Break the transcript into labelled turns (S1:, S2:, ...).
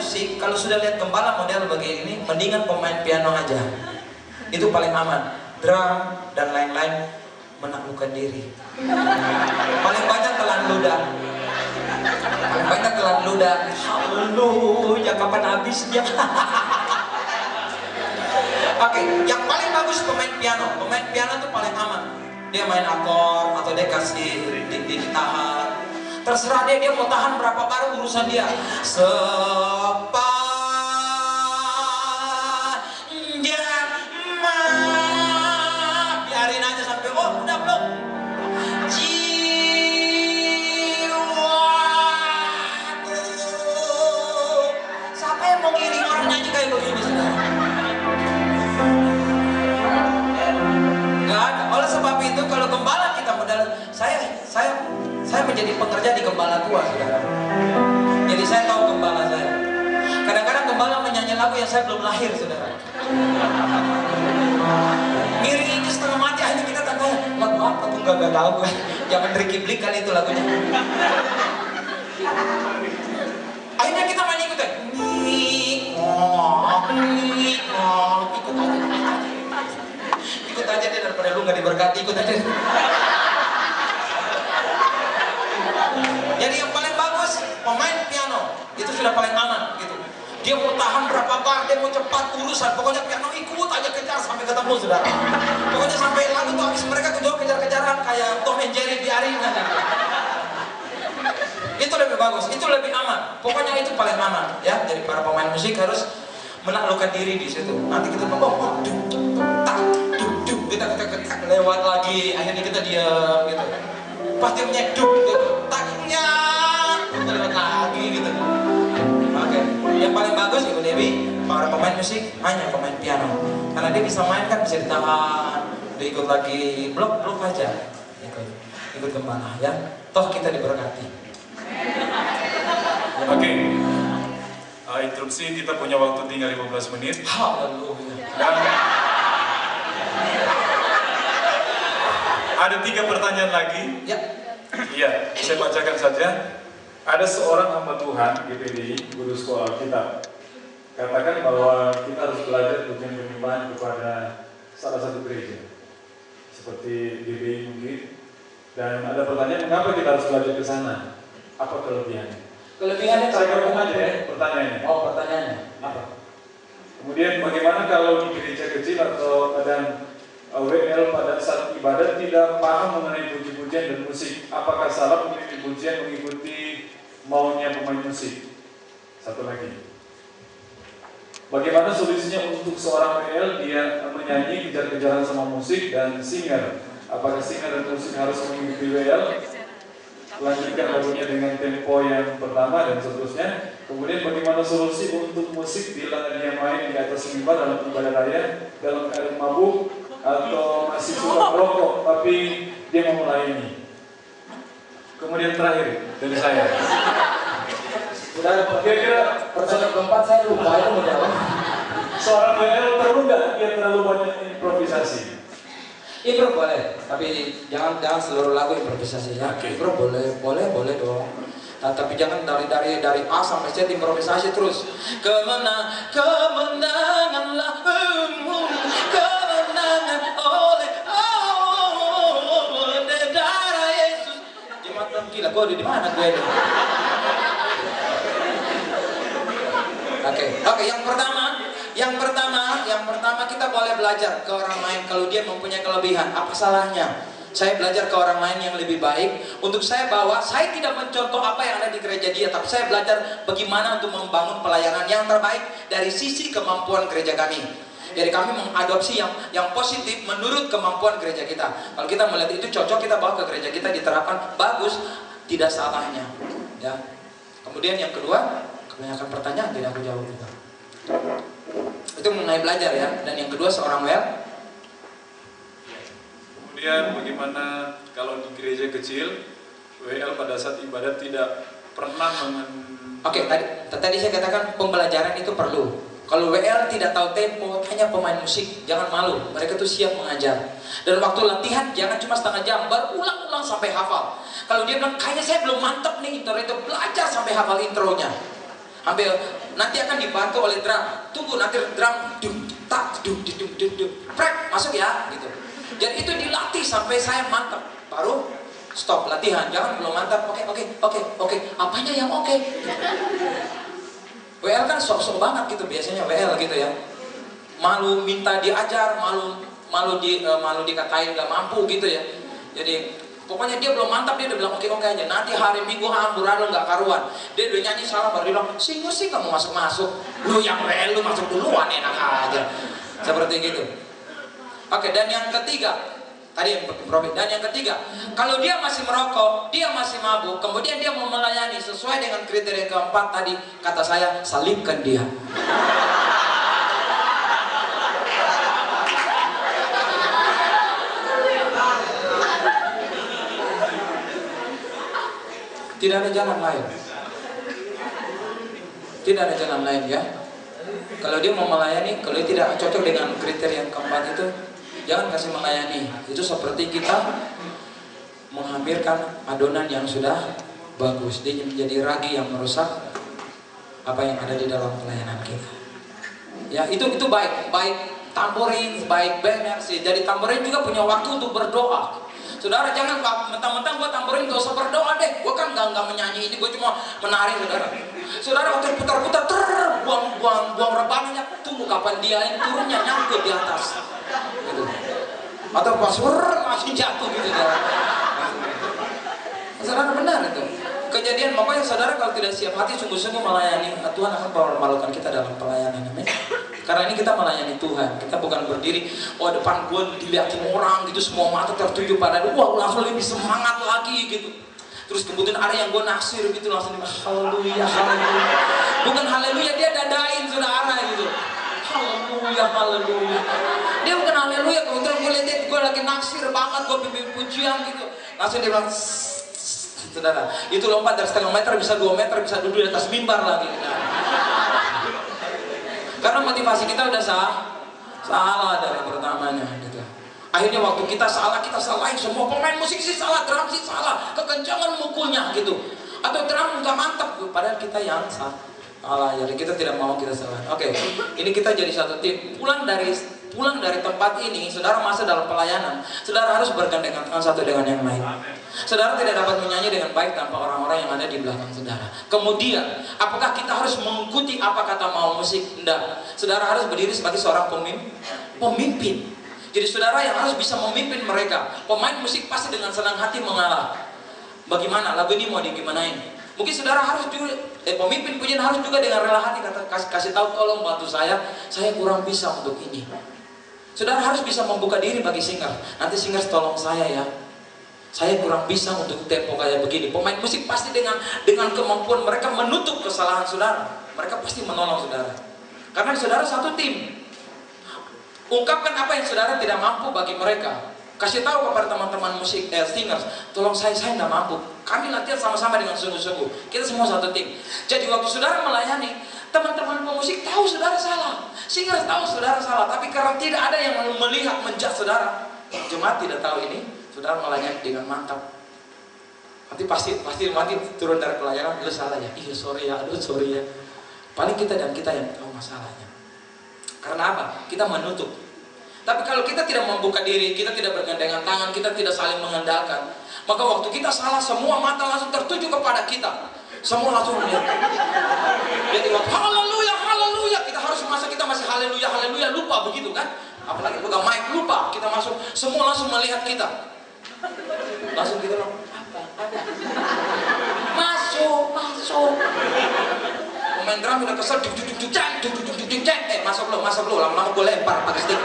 S1: musik, kalau sudah lihat gembala model begini ini, mendingan pemain piano aja. Itu paling aman. Drum dan lain-lain menaklukkan diri. Paling banyak telan ludah. Paling banyak telan ludah. Haleluya, kapan habisnya? Oke, yang paling bagus pemain piano. Pemain piano itu paling aman. Dia main akor atau dia kasih ditahan. Terserah dia mau tahan berapa bar, urusan dia. Biarin aja sampai udah belum. Jiwaku. Siapa yang mau ngiring orang nyanyi kayak begini sebenarnya? Nggak ada. Oleh sebab itu kalau gembala kita modal, saya menjadi pekerja di gembala tua, saudara. Jadi saya tahu gembala saya. Kadang-kadang gembala menyanyi lagu yang saya belum lahir, saudara. Ngiring itu setengah mati, akhirnya kita tanya lagu apa tuh, nggak tahu gue. Zaman Ricky Blik kali itu lagunya. Akhirnya kita main ikutan. Ikut aja deh, daripada lu nggak diberkati, ikut aja. Jadi yang paling bagus pemain piano itu sudah paling aman gitu. Dia mau tahan berapa bar, dia mau cepat urusan, pokoknya piano ikut aja kejar sampai ketemu, saudara. Pokoknya sampai lagu tuh habis, mereka kejar-kejaran kayak Tom and Jerry, biarin aja. Itu lebih bagus, itu lebih aman. Pokoknya itu paling aman ya. Jadi para pemain musik harus menaklukkan diri di situ. Nanti kita kita lewat lagi, akhirnya kita diam gitu. Pasti nyeduk gitu, taknya lewat lagi gitu. Oke, yang paling bagus Ibu Dewi, para pemain musik hanya pemain piano, karena dia bisa main kan, bisa ditahan, dia ikut lagi, blok aja, ikut gembala ya. Toh kita diberkati.
S2: Oke. Interupsi, kita punya waktu tinggal 15 menit.
S1: Haleluya.
S2: Dan ada 3 pertanyaan lagi.
S1: Ya.
S2: Iya, saya bacakan saja. Ada seorang hamba Tuhan GPDI, guru sekolah kita, katakan bahwa kita harus belajar ujian penyembahan kepada salah satu gereja, seperti GPDI mungkin. Dan ada pertanyaan, mengapa kita harus belajar ke sana? Apa kelebihannya?
S1: Kelebihannya
S2: Saya ngomong aja ya pertanyaannya.
S1: Oh, pertanyaannya apa?
S2: Kemudian bagaimana kalau di gereja kecil atau kadang WL pada saat ibadat tidak paham mengenai puji-pujian dan musik? Apakah salah memilih pujian mengikuti maunya pemain musik? Satu lagi, bagaimana solusinya untuk seorang WL dia menyanyi kejar-kejaran sama musik dan singer? Apakah singer dan musik harus mengikuti WL? Lanjutkan lagunya dengan tempo yang pertama dan seterusnya. Kemudian bagaimana solusi untuk musik bila dia main di atas mimbar dalam ibadah raya, dalam keadaan mabuk atau masih suka merokok tapi dia mau melayani? Kemudian terakhir dari saya,
S1: Sudah kira-kira pertanyaan keempat saya lupa itu menjawab.
S2: seorang WL perlu nggak dia terlalu banyak improvisasi?
S1: Improv boleh, tapi jangan seluruh lagu improvisasi ya.
S2: Oke.
S1: Improv boleh dong. Nah, tapi jangan dari A sampai Z improvisasi terus. Kemenanganlah kemenangan oleh darah Yesus. Jemaat gila, gue di mana gue ini? Oke, yang pertama kita boleh belajar ke orang lain kalau dia mempunyai kelebihan. Apa salahnya? Saya belajar ke orang lain yang lebih baik. Untuk saya bawa, saya tidak mencontoh apa yang ada di gereja dia, tapi saya belajar bagaimana untuk membangun pelayanan yang terbaik dari sisi kemampuan gereja kami. Jadi kami mengadopsi yang positif menurut kemampuan gereja kita. Kalau kita melihat itu cocok, kita bawa ke gereja kita, diterapkan, bagus, tidak salahnya. Ya. Kemudian yang kedua, kebanyakan pertanyaan tidak aku jawab juga. Itu mengenai belajar ya. Dan yang kedua seorang WL.
S2: Kemudian bagaimana kalau di gereja kecil WL pada saat ibadat tidak pernah
S1: Oke, tadi saya katakan pembelajaran itu perlu. Kalau WL tidak tahu tempo, hanya pemain musik, jangan malu. Mereka tuh siap mengajar. Dan waktu latihan jangan cuma setengah jam, baru ulang-ulang sampai hafal. Kalau dia bilang kayaknya saya belum mantep nih intro itu, belajar sampai hafal intronya. Ambil, nanti akan dibantu oleh drum. Tunggu nanti drum prek masuk ya gitu. Jadi itu dilatih sampai saya mantap. Baru stop latihan. Jangan belum mantap. Oke. Apanya yang oke? WL kan sok-sok banget gitu biasanya WL gitu ya. Malu minta diajar, malu dikatain gak mampu gitu ya. Jadi pokoknya dia belum mantap, dia udah bilang oke aja. Nanti hari Minggu amburadul gak karuan. Dia udah nyanyi salah baru dia bilang, singur sih kamu masuk. Lu yang WL lu masuk duluan, enak aja. Seperti gitu. Oke, dan yang ketiga, tadi yang profit. Dan yang ketiga, kalau dia masih merokok, dia masih mabuk, kemudian dia mau melayani sesuai dengan kriteria keempat tadi, kata saya, salibkan dia. Tidak ada jalan lain. Tidak ada jalan lain ya. Kalau dia mau melayani, kalau dia tidak cocok dengan kriteria yang keempat itu, jangan kasih melayani. Itu seperti kita menghampirkan adonan yang sudah bagus, dia menjadi ragi yang merusak apa yang ada di dalam pelayanan kita. Ya itu baik tamborin, baik banner sih. Jadi tamborin juga punya waktu untuk berdoa. Saudara jangan mentang-mentang gua tamborin gak usah berdoa deh. Gua kan nggak menyanyi ini, gua cuma menari saudara. Saudara waktu putar-putar buang rebangannya, tunggu kapan dia ini turunnya nyangkut di atas. Gitu. Atau pas masih jatuh gitu ya. Saudara benar itu. Kejadian makanya saudara kalau tidak siap hati sungguh-sungguh melayani, Tuhan akan mempermalukan kita dalam pelayanan. Amin. Karena ini kita melayani Tuhan, kita bukan berdiri, depan gue dilihatin orang gitu, semua mata tertuju pada dia, langsung lebih semangat lagi gitu. Terus kemudian ada yang gue naksir gitu, langsung dia haleluya. Bukan haleluya, dia dadain saudara gitu. Haleluya. Dia bukan haleluya, kemudian gue lihat gue lagi naksir banget, gue pimpin pujian gitu. Langsung dia bilang, saudara, itu lompat dari 1,5 meter, bisa 2 meter, bisa duduk di atas mimbar lagi. Karena motivasi kita udah salah dari pertamanya gitu. Akhirnya waktu kita salahin semua pemain musik sih salah, drum sih salah, kekencangan mukulnya gitu. Atau drum nggak mantap, padahal kita yang salah. Jadi kita tidak mau kita salah. Oke, ini kita jadi satu tim. Pulang dari tempat ini, saudara masuk dalam pelayanan. Saudara harus bergandengan tangan satu dengan yang lain. Saudara tidak dapat menyanyi dengan baik tanpa orang-orang yang ada di belakang saudara. Kemudian, apakah kita harus mengikuti apa kata mau musik? Tidak. Saudara harus berdiri sebagai seorang pemimpin. Jadi saudara yang harus bisa memimpin mereka. Pemain musik pasti dengan senang hati mengalah. Bagaimana? Lagu ini mau digimanain? Mungkin saudara harus juga, pemimpin pujian harus juga dengan rela hati kasih tahu, tolong bantu saya kurang bisa untuk ini. Saudara harus bisa membuka diri bagi singer. Nanti singer tolong saya kurang bisa untuk tempo kayak begini. Pemain musik pasti dengan kemampuan mereka menutup kesalahan saudara. Mereka pasti menolong saudara. Karena saudara satu tim. Ungkapkan apa yang saudara tidak mampu bagi mereka. Kasih tahu kepada teman-teman musik, singers, tolong saya tidak mampu. Kami latihan sama-sama dengan sungguh-sungguh. Kita semua satu tim. Jadi waktu saudara melayani, teman-teman pemusik tahu saudara salah, singers tahu saudara salah. Tapi karena tidak ada yang melihat menjat saudara, jemaat tidak tahu ini. Saudara melayani dengan mantap. Nanti pasti mati turun dari pelayanan, lu salah ya. Iya sorry ya. Paling kita yang tahu masalahnya. Karena apa? Kita menutup. Tapi kalau kita tidak membuka diri, kita tidak bergandengan tangan, kita tidak saling mengandalkan, maka waktu kita salah, semua mata langsung tertuju kepada kita. Semua langsung melihat. Jadi waktu haleluya, kita harus masa kita masih haleluya, lupa begitu kan? Apalagi pegang mic lupa, kita masuk, semua langsung melihat kita. Langsung kita bilang, apa? Masuk. Pemain drum udah kesel, masuk lo, lama-lama gue lempar pakai stick.